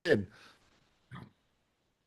In.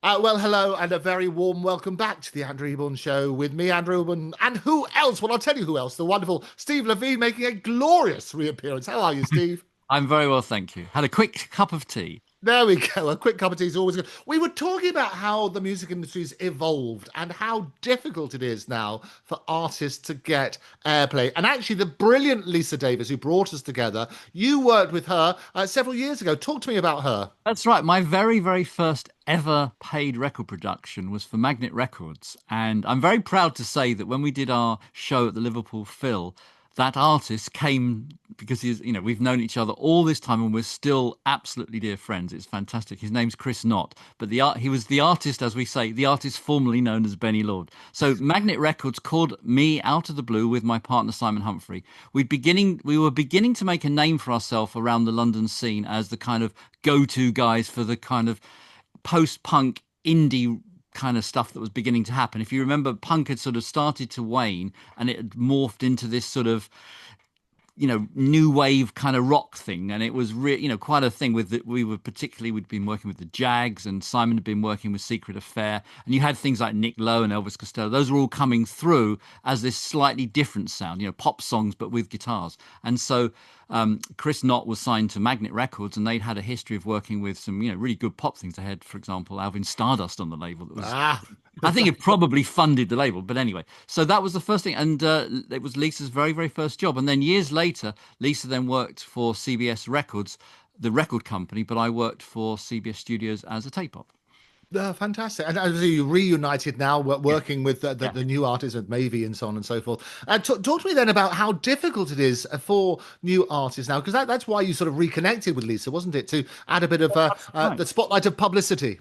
Well, hello, and a very warm welcome back to the Andrew Eborn Show with me, Andrew Eborn, and who else? Well, I'll tell you who else. The wonderful Steve Levine making a glorious reappearance. How are you, Steve? I'm very well, thank you. Had a quick cup of tea. There we go. A quick cup of tea is always good. We were talking about how the music industry's evolved and how difficult it is now for artists to get airplay. And actually, the brilliant Lisa Davis, who brought us together, you worked with her several years ago. Talk to me about her. That's right. My very, very first ever paid record production was for Magnet Records. And I'm very proud to say that when we did our show at the Liverpool Phil, that artist came because we've known each other all this time and we're still absolutely dear friends. It's fantastic. His name's Chris Knott, but he was the artist, as we say, the artist formerly known as Benny Lord. So Magnet Records called me out of the blue with my partner Simon Humphrey. We were beginning to make a name for ourselves around the London scene as the kind of go-to guys for the kind of post-punk indie kind of stuff that was beginning to happen. If you remember, punk had sort of started to wane and it had morphed into this sort of new wave kind of rock thing, and it was quite a thing with that. We'd been working with the Jags, and Simon had been working with Secret Affair, and you had things like Nick Lowe and Elvis Costello. Those were all coming through as this slightly different sound, pop songs but with guitars. And so Chris Knott was signed to Magnet Records, and they'd had a history of working with some really good pop things. They had, for example, Alvin Stardust on the label. That was Ah, I think it probably funded the label, but anyway. So that was the first thing, and it was Lisa's very, very first job. And then years later, Lisa then worked for CBS Records, the record company, but I worked for CBS Studios as a tape op. fantastic. And as you reunited now, Yeah, working with yeah. the new artists of Mavey and so on and so forth. Talk to me then about how difficult it is for new artists now, because that's why you sort of reconnected with Lisa, wasn't it? To add a bit of That's right. the spotlight of publicity.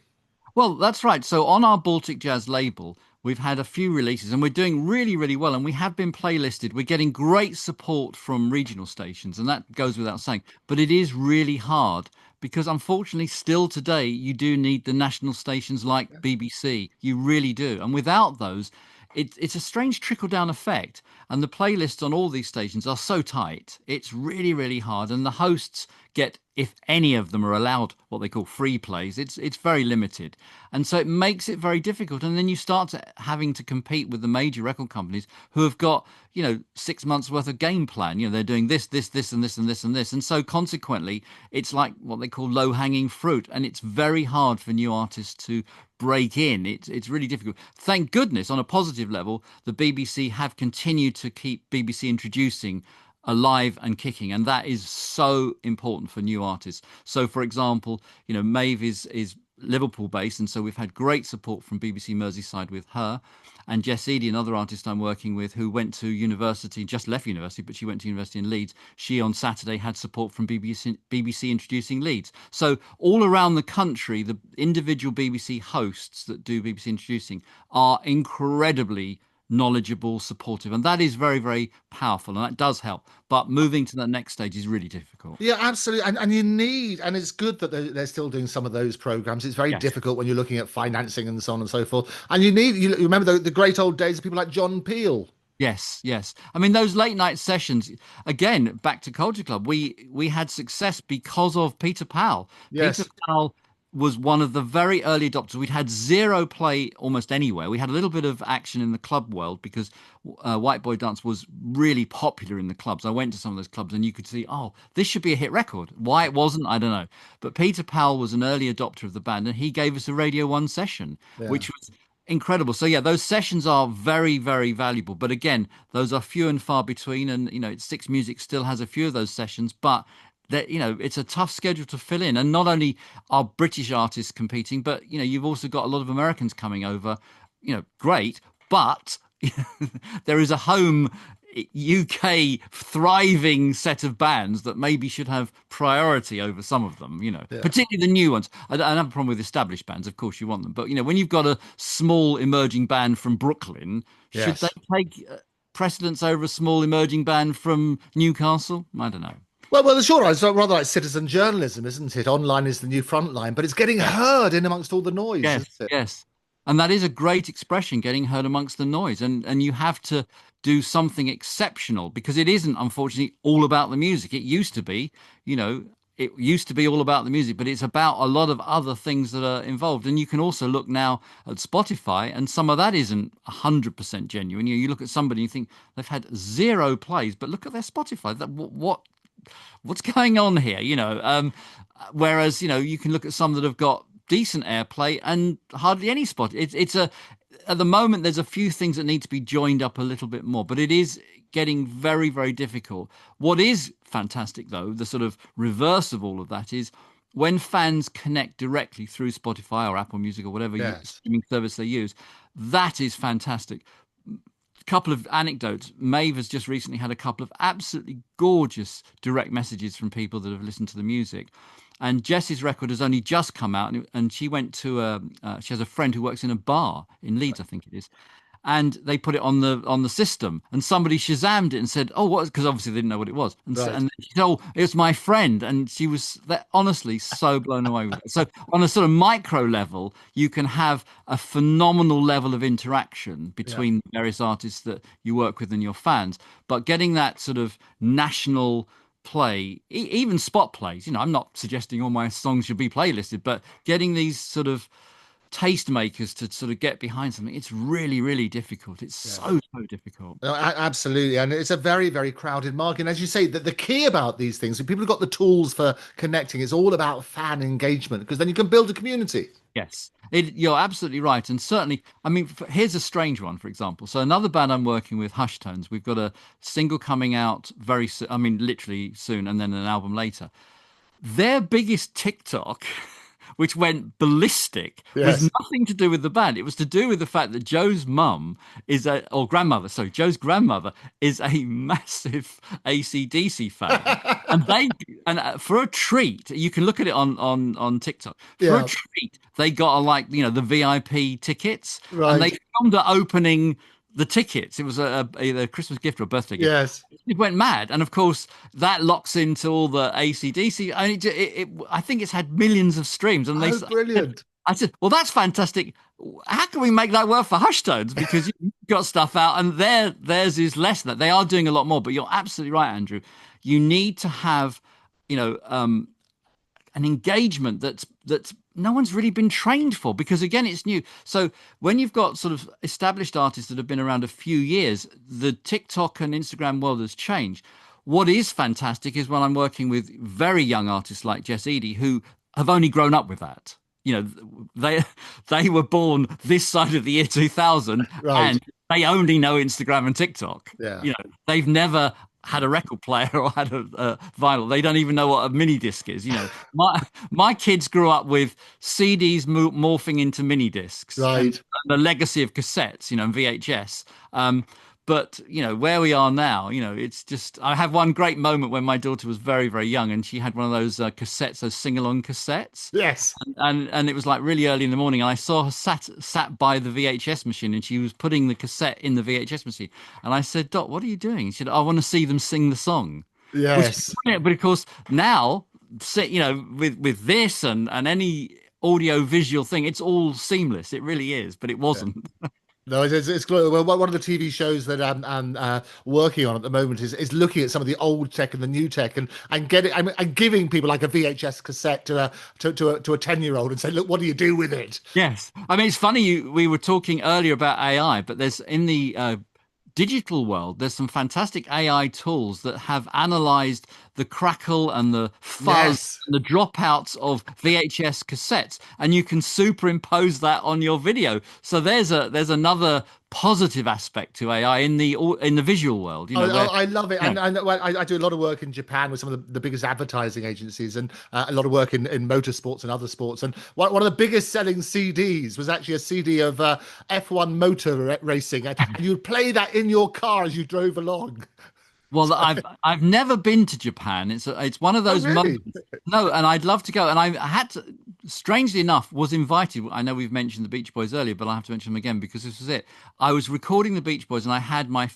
Well, that's right. So on our Baltic Jazz label, we've had a few releases and we're doing really, really well. And we have been playlisted. We're getting great support from regional stations, and that goes without saying. But it is really hard because unfortunately, still today, you do need the national stations like BBC. You really do. And without those, it's a strange trickle down effect. And the playlists on all these stations are so tight. It's really, really hard. And the hosts get, if any of them are allowed what they call free plays, it's very limited. And so it makes it very difficult. And then you start having to compete with the major record companies who have got, 6 months worth of game plan. They're doing this, and this, and this, and this. And so consequently, it's like what they call low hanging fruit. And it's very hard for new artists to break in. It's really difficult. Thank goodness, on a positive level, the BBC have continued to keep BBC introducing alive and kicking, and that is so important for new artists. So for example, Maeve is Liverpool based, and so we've had great support from BBC Merseyside with her, and Jess Eady, another artist I'm working with, who went to university, just left university, but she went to university in Leeds. She on Saturday had support from BBC introducing Leeds. So all around the country, the individual BBC hosts that do BBC introducing are incredibly knowledgeable, supportive, and that is very, very powerful, and that does help. But moving to the next stage is really difficult. Yeah, absolutely. And you need, and it's good that they're still doing some of those programs. It's very Yes. difficult when you're looking at financing and so on and so forth. And you remember the great old days of people like John Peel. Yes, yes. I mean, those late night sessions, again, back to Culture Club, we had success because of Peter Powell. Peter Yes. Powell was one of the very early adopters. We'd had zero play almost anywhere. We had a little bit of action in the club world because White Boy Dance was really popular in the clubs. I went to some of those clubs and you could see, oh, this should be a hit record. Why it wasn't, I don't know. But Peter Powell was an early adopter of the band, and he gave us a Radio 1 session, Yeah. which was incredible. So yeah, those sessions are very, very valuable. But again, those are few and far between. And it's Six Music still has a few of those sessions, but that it's a tough schedule to fill in. And not only are British artists competing, but you've also got a lot of Americans coming over. Great, but there is a home UK thriving set of bands that maybe should have priority over some of them, Yeah. particularly the new ones. I have a problem with established bands, of course you want them, but when you've got a small emerging band from Brooklyn, should they Yes. take precedence over a small emerging band from Newcastle? I don't know. Well, the short answer is rather like citizen journalism, isn't it? Online is the new front line, but it's getting Yeah. heard in amongst all the noise, Yes, isn't it? yes. And that is a great expression, getting heard amongst the noise. And you have to do something exceptional because it isn't, unfortunately, all about the music. It used to be, you know, it used to be all about the music, but it's about a lot of other things that are involved. And you can also look now at Spotify, and some of that isn't 100% genuine. You look at somebody and you think they've had 0 plays, but look at their Spotify. What's going on here? Whereas you can look at some that have got decent airplay and hardly any spot. At the moment, there's a few things that need to be joined up a little bit more, but it is getting very, very difficult. What is fantastic, though, the sort of reverse of all of that is when fans connect directly through Spotify or Apple Music or whatever streaming service they use, that is fantastic. Couple of anecdotes. Maeve has just recently had a couple of absolutely gorgeous direct messages from people that have listened to the music. And Jess's record has only just come out, and she went to she has a friend who works in a bar in Leeds, I think it is, and they put it on the system, and somebody Shazammed it and said, "Oh, what?" Because obviously they didn't know what it was, and she said, "Oh, it was my friend," and she was honestly so blown away with it. So on a sort of micro level, you can have a phenomenal level of interaction between various artists that you work with and your fans, but getting that sort of national play, even spot plays. I'm not suggesting all my songs should be playlisted, but getting these sort of tastemakers to sort of get behind something, it's really, really difficult. It's so difficult. No, absolutely. And it's a very, very crowded market. And as you say, the key about these things, if people have got the tools for connecting, it's all about fan engagement, because then you can build a community. Yes, you're absolutely right. And certainly, I mean, here's a strange one, for example. So another band I'm working with, Hush Tones, we've got a single coming out very soon, I mean, literally soon, and then an album later. Their biggest TikTok, which went ballistic, was nothing to do with the band. It was to do with the fact that Joe's mum is Joe's grandmother is a massive AC/DC fan. and for a treat, you can look at it on TikTok. For a treat, they got the VIP tickets, and they filmed it opening the tickets. It was either a Christmas gift or a birthday gift. Yes. It went mad. And of course, that locks into all the AC/DC. I think it's had millions of streams. And brilliant. I said, well, that's fantastic. How can we make that work for Hush Tones? Because you've got stuff out and theirs is less than that. They are doing a lot more, but you're absolutely right, Andrew. You need to have, an engagement that's no one's really been trained for, because again, it's new. So when you've got sort of established artists that have been around a few years, the TikTok and Instagram world has changed. What is fantastic is when I'm working with very young artists like Jess Eady, who have only grown up with that. They were born this side of the year 2000, and they only know Instagram and TikTok. They've never had a record player or had a vinyl. They don't even know what a mini disc is. My kids grew up with CDs morphing into mini discs, and the legacy of cassettes, and VHS. But where we are now, it's just. I have one great moment when my daughter was very, very young, and she had one of those cassettes, those sing-along cassettes. Yes. And it was like really early in the morning, and I saw her sat by the VHS machine, and she was putting the cassette in the VHS machine. And I said, "Dot, what are you doing?" She said, "I want to see them sing the song." Yes. But of course now, with this and any audio visual thing, it's all seamless. It really is, but it wasn't. No, it's well, one of the TV shows that I'm working on at the moment is looking at some of the old tech and the new tech and giving people like a VHS cassette to a 10-year-old and say, look, what do you do with it? Yes, I mean, it's funny we were talking earlier about AI, but there's in the digital world, there's some fantastic AI tools that have analyzed the crackle and the fuzz and the dropouts of VHS cassettes, and you can superimpose that on your video. So there's another positive aspect to AI in the visual world. I love it, and I do a lot of work in Japan with some of the biggest advertising agencies, and a lot of work in motorsports and other sports. And one of the biggest selling CDs was actually a CD of F1 motor racing, and you'd play that in your car as you drove along. Well, I've never been to Japan. It's one of those moments. No, and I'd love to go. And I had to, strangely enough, was invited. I know we've mentioned the Beach Boys earlier, but I have to mention them again because this was it. I was recording the Beach Boys, and I had my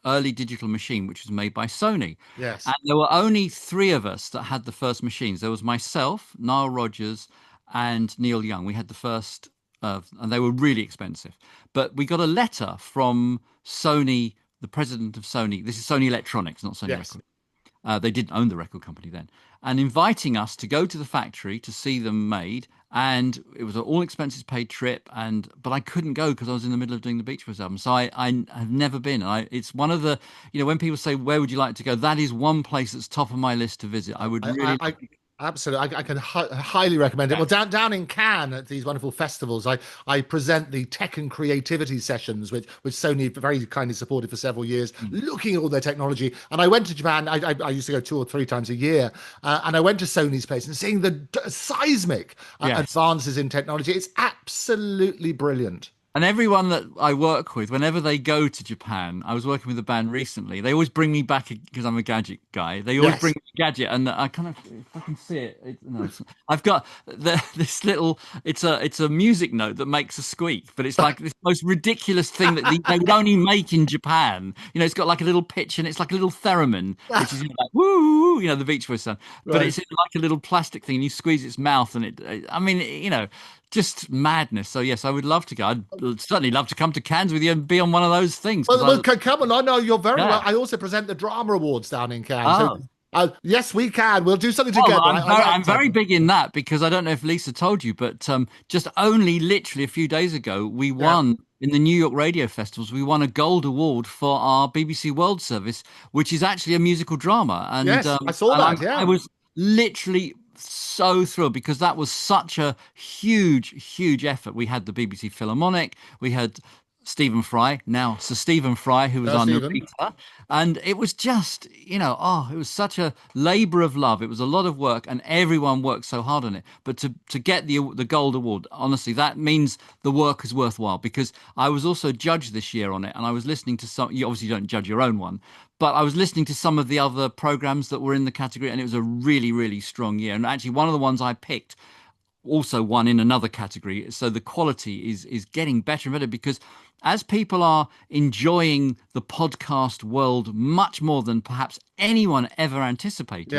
early digital machine, which was made by Sony. Yes. And there were only 3 of us that had the first machines. There was myself, Nile Rodgers, and Neil Young. We had the first, and they were really expensive. But we got a letter from Sony, the president of Sony. This is Sony Electronics, not Sony Records. They didn't own the record company then, and inviting us to go to the factory to see them made. And it was an all expenses paid trip, but I couldn't go because I was in the middle of doing the Beach Boys album. So I have never been. It's one of the, when people say where would you like to go, that is one place that's top of my list to visit. I would really. Absolutely, I can highly recommend it. Well, down in Cannes at these wonderful festivals, I present the tech and creativity sessions, which Sony very kindly supported for several years, looking at all their technology. And I went to Japan. I used to go 2 or 3 times a year, and I went to Sony's place and seeing the seismic advances in technology. It's absolutely brilliant. And everyone that I work with, whenever they go to Japan, I was working with a band recently. They always bring me back because I'm a gadget guy. They always bring me a gadget, and I kind of, if I can see it, no, I've got this little. It's a music note that makes a squeak, but it's like this most ridiculous thing that they would only make in Japan. It's got like a little pitch, and it's like a little theremin, which is like woo, the Beach Boys sound. But it's like a little plastic thing, and you squeeze its mouth, and I mean, just madness. So yes, I would love to go. I'd certainly love to come to Cannes with you and be on one of those things. Well, come on. I know you're very well. I also present the drama awards down in Cannes. So, yes, we can. We'll do something together. I'm very big in that because I don't know if Lisa told you, but just only literally a few days ago, we won in the New York radio festivals. We won a gold award for our BBC World Service, which is actually a musical drama. And yes, I saw that. I was literally so thrilled because that was such a huge effort. We had the BBC Philharmonic, we had Stephen Fry, now Sir Stephen Fry, who was our narrator, and it was just it was such a labor of love. It was a lot of work, and everyone worked so hard on it. But to get the gold award, honestly, that means the work is worthwhile, because I was also judged this year on it, and I was listening to some. You obviously don't judge your own one, but I was listening to some of the other programs that were in the category, and it was a really strong year. And actually, one of the ones I picked also won in another category. So the quality is getting better and better, because as people are enjoying the podcast world much more than perhaps anyone ever anticipated,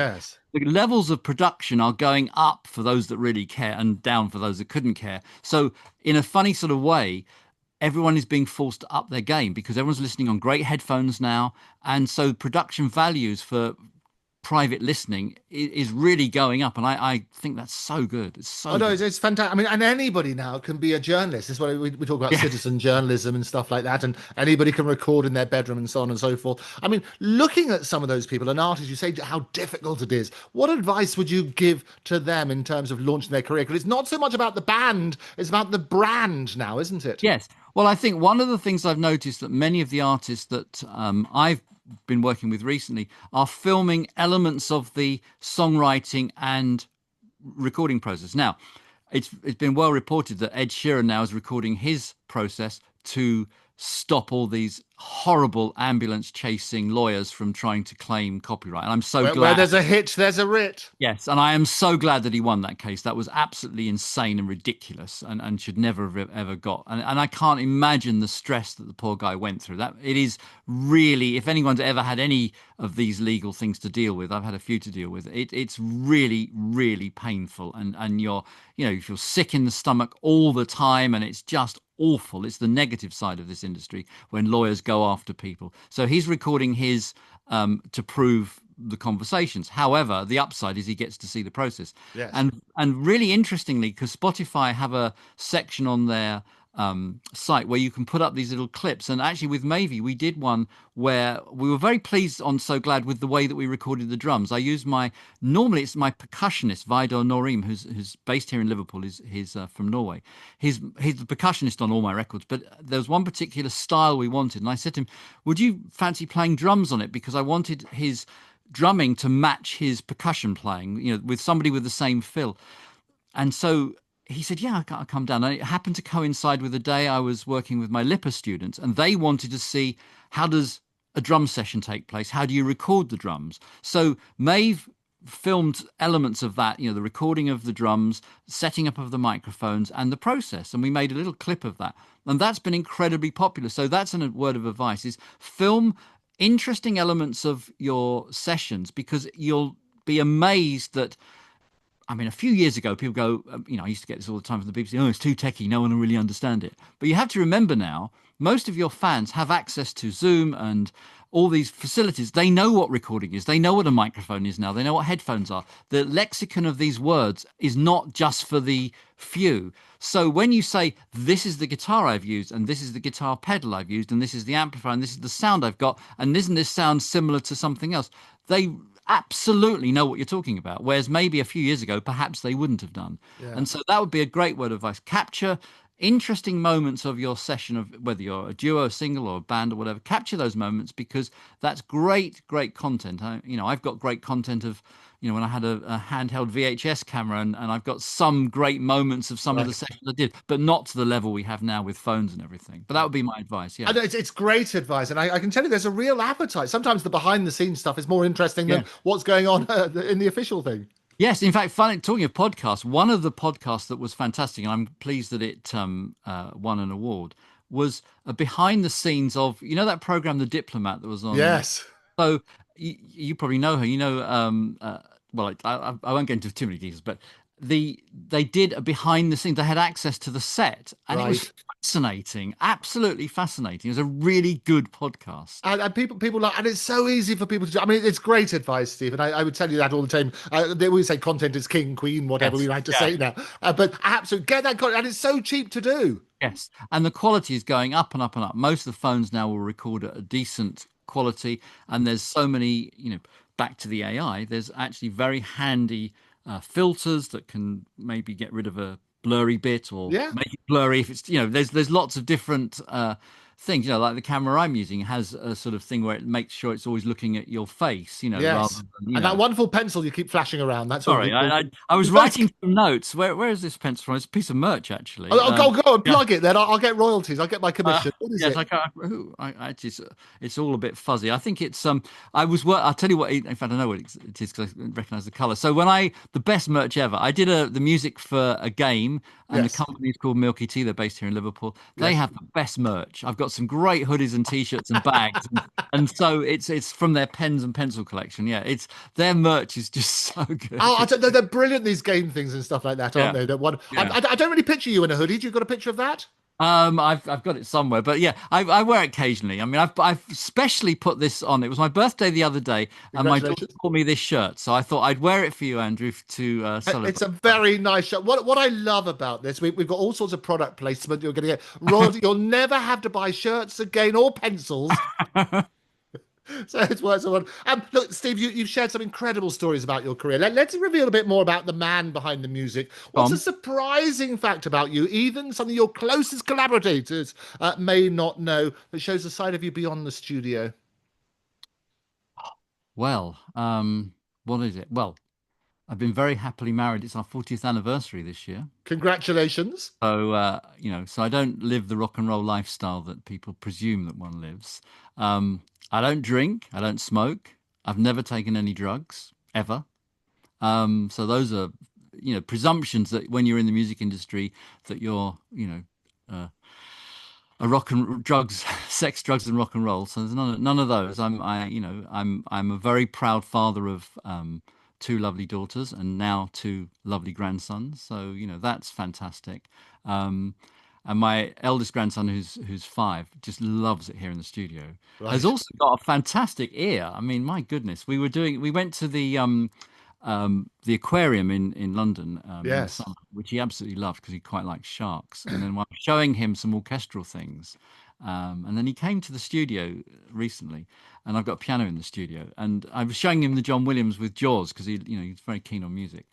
the levels of production are going up for those that really care and down for those that couldn't care. So in a funny sort of way, everyone is being forced to up their game because everyone's listening on great headphones now. And so production values for private listening is really going up, and I think that's so good. It's so good. It's fantastic. I mean, and anybody now can be a journalist. This is what we talk about, citizen journalism and stuff like that, and anybody can record in their bedroom and so on and so forth. I mean, looking at some of those people and artists, you say how difficult it is. What advice would you give to them in terms of launching their career? Because it's not so much about the band, it's about the brand now, isn't it? Yes. Well, I think one of the things I've noticed that many of the artists that I've been working with recently are filming elements of the songwriting and recording process. Now, it's been well reported that Ed Sheeran now is recording his process to stop all these horrible ambulance chasing lawyers from trying to claim copyright. And I'm so glad. Where there's a hitch, there's a writ. Yes, and I am so glad that he won that case. That was absolutely insane and ridiculous, and should never have ever got. And I can't imagine the stress that the poor guy went through. That it is really, if anyone's ever had any of these legal things to deal with, I've had a few to deal with. It's really painful, and you feel sick in the stomach all the time, and it's just awful. It's the negative side of this industry when lawyers go after people. So he's recording his to prove the conversations. However, the upside is he gets to see the process. Yes. And really interestingly, because Spotify have a section on their site where you can put up these little clips, and actually with Mavey we did one where we were very pleased on So Glad with the way that we recorded the drums. I used normally it's my percussionist Vidar Norim, who's based here in Liverpool. He's from Norway. He's the percussionist on all my records, but there was one particular style we wanted, and I said to him, would you fancy playing drums on it, because I wanted his drumming to match his percussion playing, with somebody with the same fill. And so he said, yeah, I'll come down. And it happened to coincide with the day I was working with my LIPA students, and they wanted to see, how does a drum session take place? How do you record the drums? So Maeve filmed elements of that, the recording of the drums, setting up of the microphones, and the process. And we made a little clip of that. And that's been incredibly popular. So that's a word of advice, is film interesting elements of your sessions, because you'll be amazed that, I mean, a few years ago, people go, I used to get this all the time from the BBC, oh, it's too techie, no one will really understand it. But you have to remember now, most of your fans have access to Zoom and all these facilities. They know what recording is. They know what a microphone is now. They know what headphones are. The lexicon of these words is not just for the few. So when you say, this is the guitar I've used, and this is the guitar pedal I've used, and this is the amplifier, and this is the sound I've got, and isn't this sound similar to something else? They absolutely know what you're talking about. Whereas maybe a few years ago, perhaps they wouldn't have done. Yeah. And so that would be a great word of advice. Capture interesting moments of your session, of whether you're a duo, a single, or a band or whatever. Capture those moments, because that's great content. I've got great content of, when I had a handheld VHS camera, and I've got some great moments of some of the sessions I did, but not to the level we have now with phones and everything. But that would be my advice. Yeah, I know, it's great advice, and I can tell you there's a real appetite. Sometimes the behind the scenes stuff is more interesting than what's going on in the official thing. Yes, in fact, funny, talking of podcasts, one of the podcasts that was fantastic, and I'm pleased that it won an award, was a behind the scenes of, that program, The Diplomat, that was on. Yes. So you probably know her. Well, I won't get into too many details, but they did a behind the scenes. They had access to the set, and it was fascinating, absolutely fascinating. It was a really good podcast, and people like, and it's so easy for people to do. I mean, it's great advice, Steve, and I would tell you that all the time. They always say content is king, queen, whatever we like to say now, but absolutely get that content, and it's so cheap to do. Yes, and the quality is going up and up and up. Most of the phones now will record at a decent quality, and there's so many, back to the AI, there's actually very handy filters that can maybe get rid of a blurry bit, or make it blurry if it's, there's lots of different things, like the camera I'm using has a sort of thing where it makes sure it's always looking at your face, rather than, and that wonderful pencil you keep flashing around. That's sorry, I was writing some notes. Where is this pencil from? It's a piece of merch, actually. Go and plug it then. I'll get royalties. I'll get my commission. What is it? It's all a bit fuzzy. I think it's I'll tell you what. In fact, I know what it is because I recognize the color. So the best merch ever. I did the music for a game, and the company is called Milky Tea. They're based here in Liverpool. They have the best merch. I've got some great hoodies and t-shirts and bags, and so it's from their pens and pencil collection. Yeah, their merch is just so good. They're brilliant, these game things and stuff like that, aren't they? I don't really picture you in a hoodie. Do you got a picture of that? I've got it somewhere, but yeah, I wear it occasionally. I mean, I've specially put this on. It was my birthday the other day, and my daughter bought me this shirt, so I thought I'd wear it for you, Andrew, to celebrate. It's a very nice shirt. What I love about this, we've got all sorts of product placement. You're going to get royalty. You'll never have to buy shirts again or pencils. So it's worth it. Look, Steve, you've shared some incredible stories about your career. Let's reveal a bit more about the man behind the music. What's a surprising fact about you, even some of your closest collaborators may not know, that shows a side of you beyond the studio? Well, what is it? Well, I've been very happily married. It's our 40th anniversary this year. Congratulations. So, so I don't live the rock and roll lifestyle that people presume that one lives. I don't drink. I don't smoke. I've never taken any drugs, ever. So those are, presumptions that when you're in the music industry that you're, a rock and drugs, sex, drugs, and rock and roll. So there's none of those. I'm a very proud father of 2 lovely daughters and now 2 lovely grandsons. So that's fantastic. And my eldest grandson, who's 5, just loves it here in the studio. Has also got a fantastic ear. I mean, my goodness, we went to the aquarium in London, in the summer, which he absolutely loved because he quite likes sharks. And then I was showing him some orchestral things, and then he came to the studio recently, and I've got a piano in the studio, and I was showing him the John Williams with Jaws because he's very keen on music,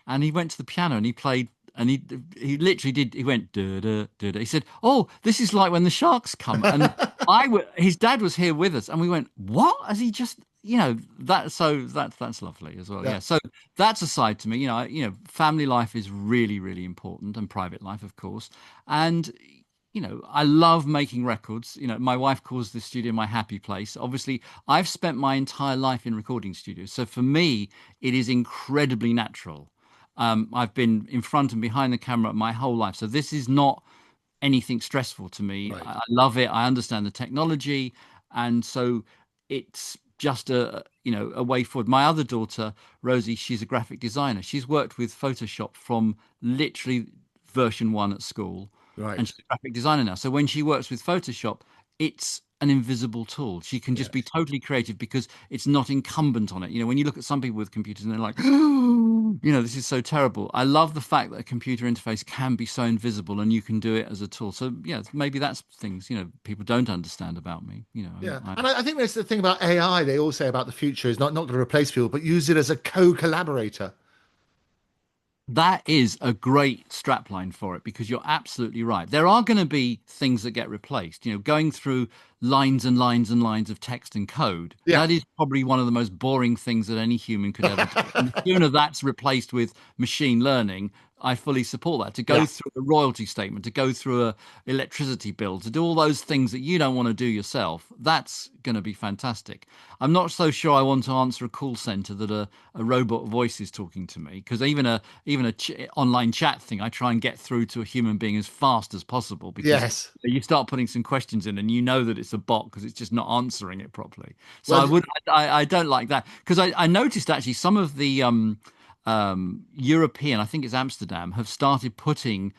and he went to the piano and he played. And he literally did. He went da da da da. He said, "Oh, this is like when the sharks come." And his dad was here with us, and we went, "What?" As he just, that. So that's lovely as well. Yeah. So that's a side to me. Family life is really, really important, and private life, of course. And I love making records. My wife calls this studio my happy place. Obviously, I've spent my entire life in recording studios, so for me, it is incredibly natural. I've been in front and behind the camera my whole life. So this is not anything stressful to me. Right. I love it. I understand the technology. And so it's just a way forward. My other daughter, Rosie, she's a graphic designer. She's worked with Photoshop from literally version 1 at school Right. and she's a graphic designer now. So when she works with Photoshop, it's an invisible tool. She can just be Yes. totally creative because it's not incumbent on it. When you look at some people with computers and they're like, this is so terrible. I love the fact that a computer interface can be so invisible and you can do it as a tool. So yeah, maybe that's things, people don't understand about me. Yeah, and I think that's the thing about AI. They all say about the future is not to replace people, but use it as a co-collaborator. That is a great strapline for it because you're absolutely right. There are going to be things that get replaced. Going through lines and lines and lines of text and code, Yeah. that is probably one of the most boring things that any human could ever do. And the sooner that's replaced with machine learning, I fully support that. To go Yeah. through a royalty statement, to go through a electricity bill, to do all those things that you don't want to do yourself, that's going to be fantastic. I'm not so sure I want to answer a call center that a robot voice is talking to me, because even a online chat thing, I try and get through to a human being as fast as possible, because Yes. you start putting some questions in and you know that it's a bot because it's just not answering it properly. So Well, I don't like that, because I noticed actually some of the European, I think it's Amsterdam, have started putting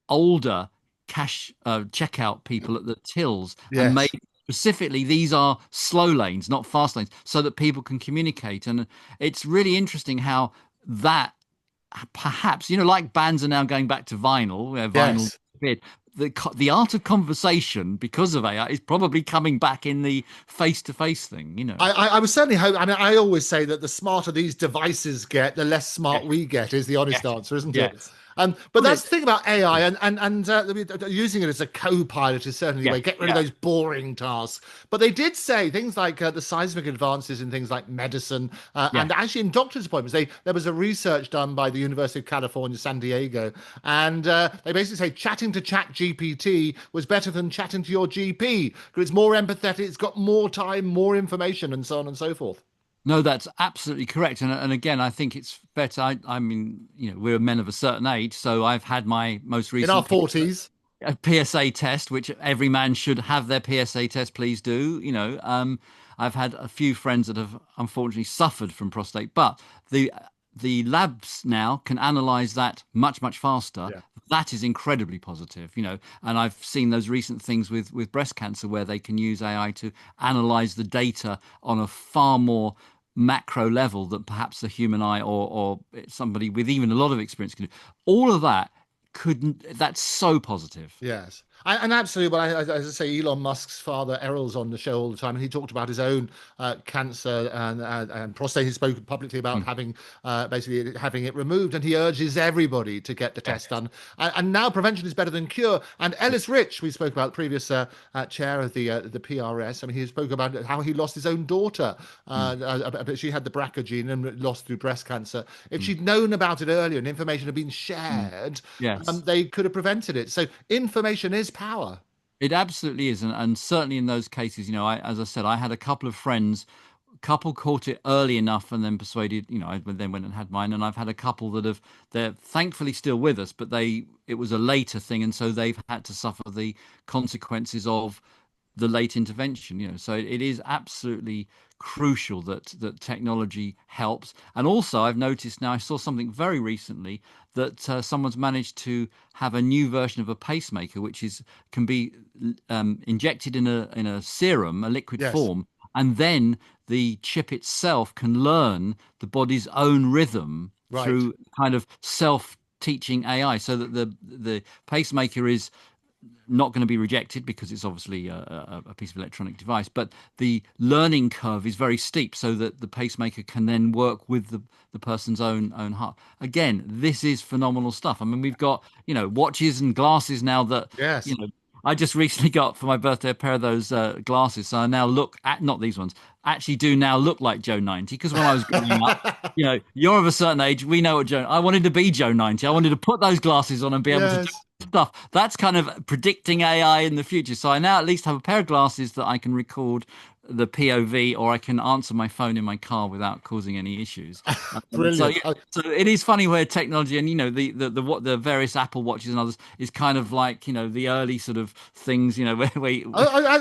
older cash checkout people at the tills and made yes. specifically these are slow lanes, not fast lanes, so that people can communicate. And it's really interesting how that perhaps, like bands are now going back to vinyl, where vinyl Yes. disappeared. The art of conversation, because of AI, is probably coming back in the face-to-face thing. I was certainly hope. I mean, I always say that the smarter these devices get, the less smart Yes, we get. Is the honest yes, answer, isn't it? yes. But Well, that's the thing about AI, and using it as a co-pilot is certainly the yes, way. Get rid of yeah, those boring tasks. But they did say things like the seismic advances in things like medicine, yeah. and actually in doctor's appointments. There was a research done by the University of California, San Diego, and they basically say chatting to Chat GPT was better than chatting to your GP because it's more empathetic, it's got more time, more information, and so on and so forth. No, that's absolutely correct. And again, I think it's better. I mean, we're men of a certain age, so I've had my most In our recent forties, PSA test, which every man should have their PSA test. Please do. I've had a few friends that have unfortunately suffered from prostate, but the labs now can analyze that much faster. yeah. That is incredibly positive. And I've seen those recent things with breast cancer where they can use AI to analyze the data on a far more macro level that perhaps the human eye or somebody with even a lot of experience can do. All of that couldn't. That's so positive. Yes, and absolutely. Well, as I say, Elon Musk's father Errol's on the show all the time, and he talked about his own cancer and prostate. He spoke publicly about Mm. having basically having it removed, and he urges everybody to get the test Yes. done. And now prevention is better than cure. And Ellis Rich, we spoke about the previous chair of the PRS. I mean, he spoke about how he lost his own daughter. Mm. She had the BRCA gene and lost through breast cancer. If Mm. she'd known about it earlier and information had been Mm. shared, Yes. they could have prevented it. So information is power. It absolutely is, and certainly in those cases, as I said, I had a couple of friends, couple caught it early enough and then persuaded, I then went and had mine, and I've had a couple they're thankfully still with us, but it was a later thing, and so they've had to suffer the consequences of the late intervention. So it is absolutely crucial that technology helps. And also, I've noticed now, I saw something very recently that someone's managed to have a new version of a pacemaker, which can be injected in a serum, a liquid Yes. form, and then the chip itself can learn the body's own rhythm Right. through kind of self-teaching AI, so that the pacemaker is not going to be rejected because it's obviously a piece of electronic device, but the learning curve is very steep, so that the pacemaker can then work with the person's own heart. Again, this is phenomenal stuff. I mean, we've got watches and glasses now that Yes. you know I just recently got for my birthday a pair of those glasses, so I now look at, not these ones, actually do now look like Joe 90, because when I was growing up, you're of a certain age, we know what Joe, I wanted to be Joe 90. I wanted to put those glasses on and be able to do Yes. stuff. That's kind of predicting AI in the future. So I now at least have a pair of glasses that I can record the POV, or I can answer my phone in my car without causing any issues. So Brilliant. yeah, so it is funny where technology and the various Apple watches and others is kind of like the early sort of things where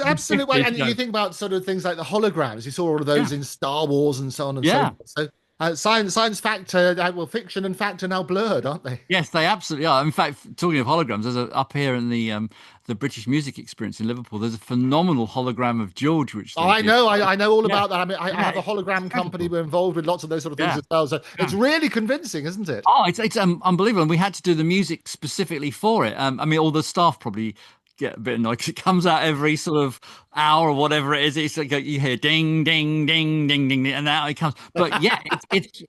Absolutely. And you think about sort of things like the holograms. You saw all of yeah, those in Star Wars and so on and so yeah. forth. So Science fact, well, fiction and fact are now blurred, aren't they? Yes, they absolutely are. In fact, talking of holograms, up here in the British Music Experience in Liverpool, there's a phenomenal hologram of George, which Oh, they I did. know, I know all Yeah, about that. I mean, I yeah, have a it's hologram company. incredible. We're involved with lots of those sort of things Yeah, as well. So it's yeah. really convincing, isn't it? Oh, it's unbelievable, and we had to do the music specifically for it. I mean, all the staff probably get a bit annoyed 'cause it comes out every sort of hour or whatever it is. It's like you hear ding, ding, ding, ding, ding, ding, and out it comes. But yeah,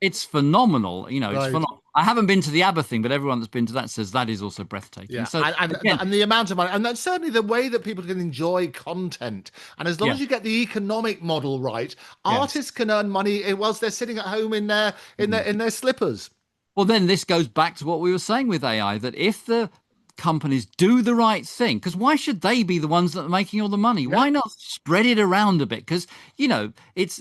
it's phenomenal. You know, it's Right. phenomenal. I haven't been to the ABBA thing, but everyone that's been to that says that is also breathtaking. Yeah, So again, and the amount of money, and that's certainly the way that people can enjoy content. And as long yeah, as you get the economic model right, yes. artists can earn money whilst they're sitting at home in their Mhm. in their slippers. Well, then this goes back to what we were saying with AI, that if the companies do the right thing, because why should they be the ones that are making all the money? Yeah, Why not spread it around a bit? Because,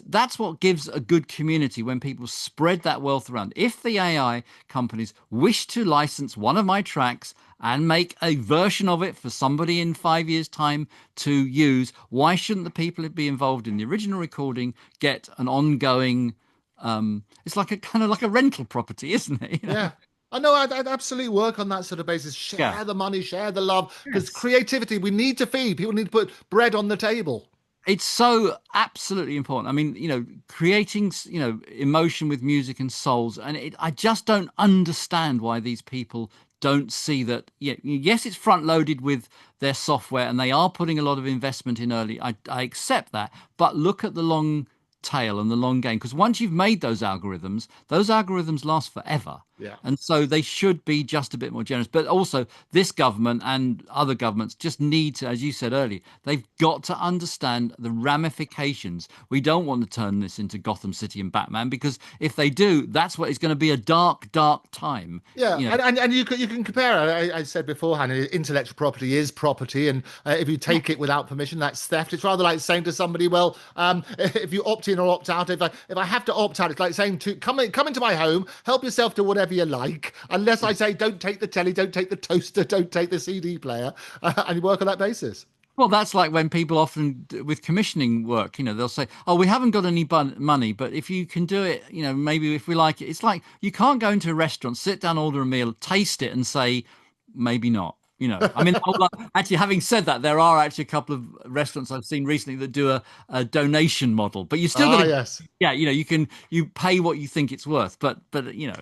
that's what gives a good community when people spread that wealth around. If the AI companies wish to license one of my tracks and make a version of it for somebody in 5 years' time to use, why shouldn't the people who be involved in the original recording get an ongoing it's like a kind of like a rental property, isn't it? yeah. I know. I'd absolutely work on that sort of basis. Yeah. Share the money, share the love, because Yes. creativity we need to feed. People need to put bread on the table. It's so absolutely important. I mean, creating, emotion with music and souls. And I just don't understand why these people don't see that. Yeah, yes, it's front loaded with their software and they are putting a lot of investment in early. I accept that. But look at the long tail and the long game. Because once you've made those algorithms last forever. Yeah. And so they should be just a bit more generous. But also, this government and other governments just need to, as you said earlier, they've got to understand the ramifications. We don't want to turn this into Gotham City and Batman, because if they do, that's what it's going to be, a dark, dark time. Yeah, You know, and you can compare. I said beforehand, intellectual property is property, and if you yeah, take it without permission, that's theft. It's rather like saying to somebody, "Well, if you opt in or opt out, if I have to opt out, it's like saying to come into my home, help yourself to whatever you like, unless I say don't take the telly, don't take the toaster, don't take the CD player, and you work on that basis." well, that's like when people often with commissioning work, they'll say, "Oh, we haven't got any money, but if you can do it, maybe if we like it." It's like you can't go into a restaurant, sit down, order a meal, taste it, and say, "Maybe not." I mean, actually, having said that, there are actually a couple of restaurants I've seen recently that do a donation model, but you still got Ah, to, yes. yeah, you pay what you think it's worth, but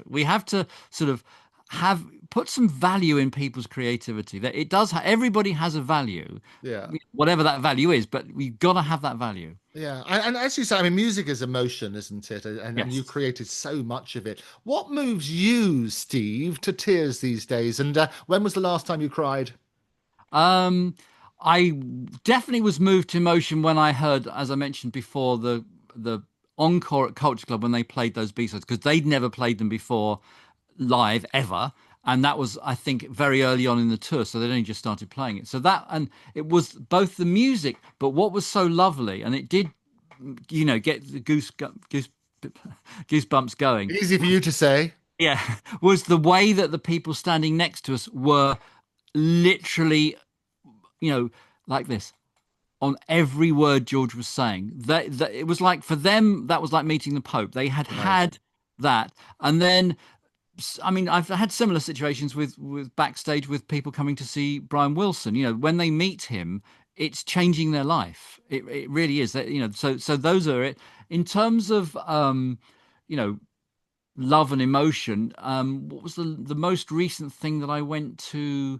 we have to sort of have put some value in people's creativity. That it does, everybody has a value, Yeah. whatever that value is, but we've got to have that value. Yeah, and as you say, I mean, music is emotion, isn't it? And you've Yes. created so much of it. What moves you, Steve, to tears these days? And when was the last time you cried? Um, I definitely was moved to emotion when I heard, as I mentioned before, the encore at Culture Club when they played those B-sides, because they'd never played them before live ever. And that was, I think, very early on in the tour, so they'd only just started playing it. So that, and it was both the music, but what was so lovely, and it did, get the goosebumps going. Easy for you to say. Yeah, was the way that the people standing next to us were literally, you know, like this on every word George was saying. That it was like for them, that was like meeting the Pope. They had Right. had that, and then I mean, I've had similar situations with backstage with people coming to see Brian Wilson. When they meet him, it's changing their life. It really is. That so those are it in terms of you know love and emotion. What was the most recent thing that I went to?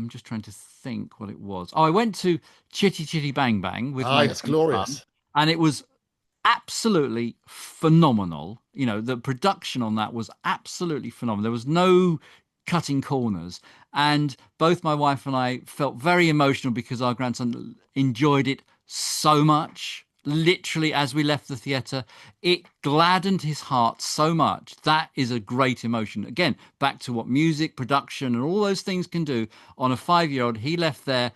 Just trying to think what it was. Oh, I went to Chitty Chitty Bang Bang with Ah, my yes, son, glorious. and it was absolutely phenomenal. The production on that was absolutely phenomenal. There was no cutting corners, and both my wife and I felt very emotional because our grandson enjoyed it so much. Literally, as we left the theatre, it gladdened his heart so much. That is a great emotion. Again, back to what music, production, and all those things can do on a 5-year-old. He left there,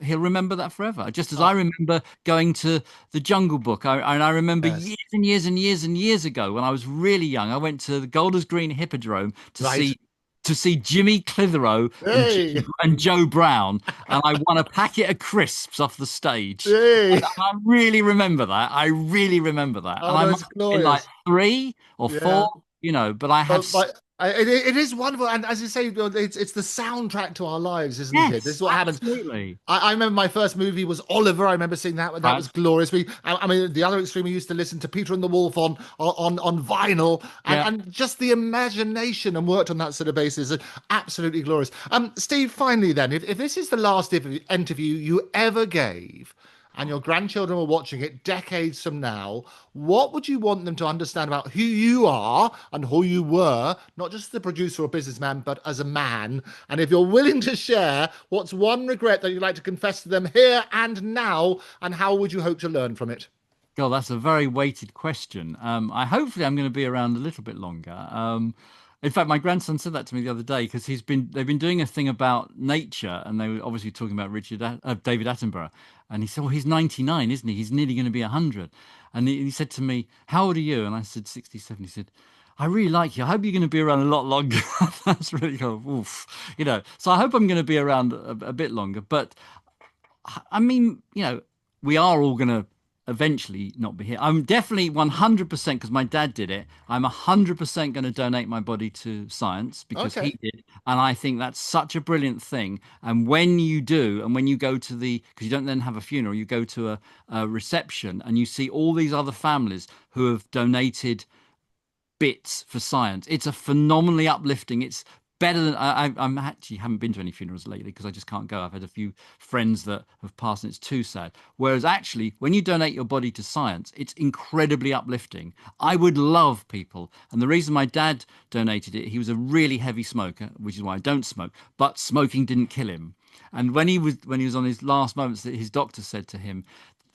he'll remember that forever, just as I Ah, remember going to the Jungle Book. And I remember yes. years and years and years and years ago when I was really young, I went to the Golders Green Hippodrome to Right. see to see Jimmy Clitheroe Hey, and Joe Brown, and I won a packet of crisps off the stage. hey. And I really remember that. I really remember that. Oh And I no, must it's have been like glorious. 3 or 4, Yeah. but I had, Well, like it is wonderful, and as you say, it's the soundtrack to our lives, isn't it? This is yes, what happens. absolutely. I remember my first movie was Oliver. I remember seeing that. That Right. was glorious. I mean, the other extreme, we used to listen to Peter and the Wolf on vinyl, Yeah. and just the imagination and worked on that sort of basis. Absolutely glorious. Steve, finally, then, if this is the last interview you ever gave, and your grandchildren were watching it decades from now, what would you want them to understand about who you are and who you were, not just the producer or businessman, but as a man? And if you're willing to share, what's one regret that you'd like to confess to them here and now, and how would you hope to learn from it? God, that's a very weighted question. Hopefully I'm going to be around a little bit longer. In fact, my grandson said that to me the other day because they've been doing a thing about nature, and they were obviously talking about David Attenborough, and he said, "Well, he's 99, isn't he? He's nearly going to be 100." And he said to me, "How old are you?" And I said, 67. He said, "I really like you. I hope you're going to be around a lot longer." That's really cool. Oof. So I hope I'm going to be around a bit longer. But I mean, we are all going to eventually not be here. I'm definitely 100% because my dad did it. I'm 100% going to donate my body to science because Okay. he did. And I think that's such a brilliant thing. And when you do, and when you go to because you don't then have a funeral, you go to a reception and you see all these other families who have donated bits for science. It's a phenomenally uplifting. It's better than I'm actually haven't been to any funerals lately because I just can't go. I've had a few friends that have passed and it's too sad. Whereas actually, when you donate your body to science, it's incredibly uplifting. I would love people, and the reason my dad donated it, he was a really heavy smoker, which is why I don't smoke. But smoking didn't kill him. And when he was on his last moments, his doctor said to him,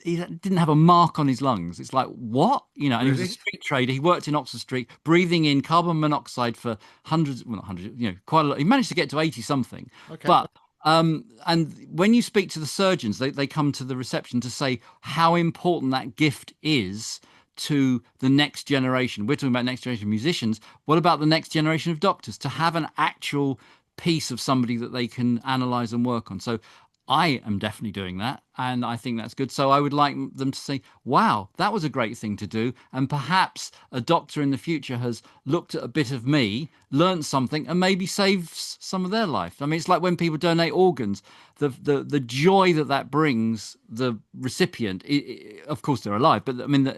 he didn't have a mark on his lungs. It's like, what? And he was a Really? street trader. He worked in Oxford Street, breathing in carbon monoxide for hundreds, well, not hundreds, quite a lot. He managed to get to 80 something. Okay. But, and when you speak to the surgeons, they come to the reception to say how important that gift is to the next generation. We're talking about next generation musicians. What about the next generation of doctors to have an actual piece of somebody that they can analyze and work on? So I am definitely doing that, and I think that's good. So I would like them to say, wow, that was a great thing to do. And perhaps a doctor in the future has looked at a bit of me, learned something, and maybe saves some of their life. I mean, it's like when people donate organs, the joy that brings the recipient. Of course, they're alive, but I mean,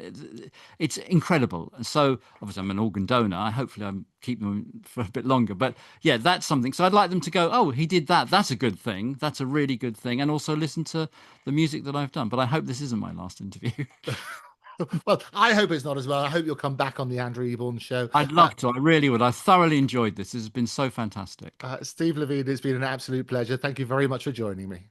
it's incredible. And so, obviously, I'm an organ donor. Hopefully, I'm keeping them for a bit longer. But yeah, that's something. So I'd like them to go, oh, he did that. That's a good thing. That's a really good thing. And also listen to the music that I've done. But I hope this isn't my last interview. Well, I hope it's not as well. I hope you'll come back on the Andrew Eborn Show. I'd love to. I really would. I thoroughly enjoyed this. This has been so fantastic. Steve Levine, it's been an absolute pleasure. Thank you very much for joining me.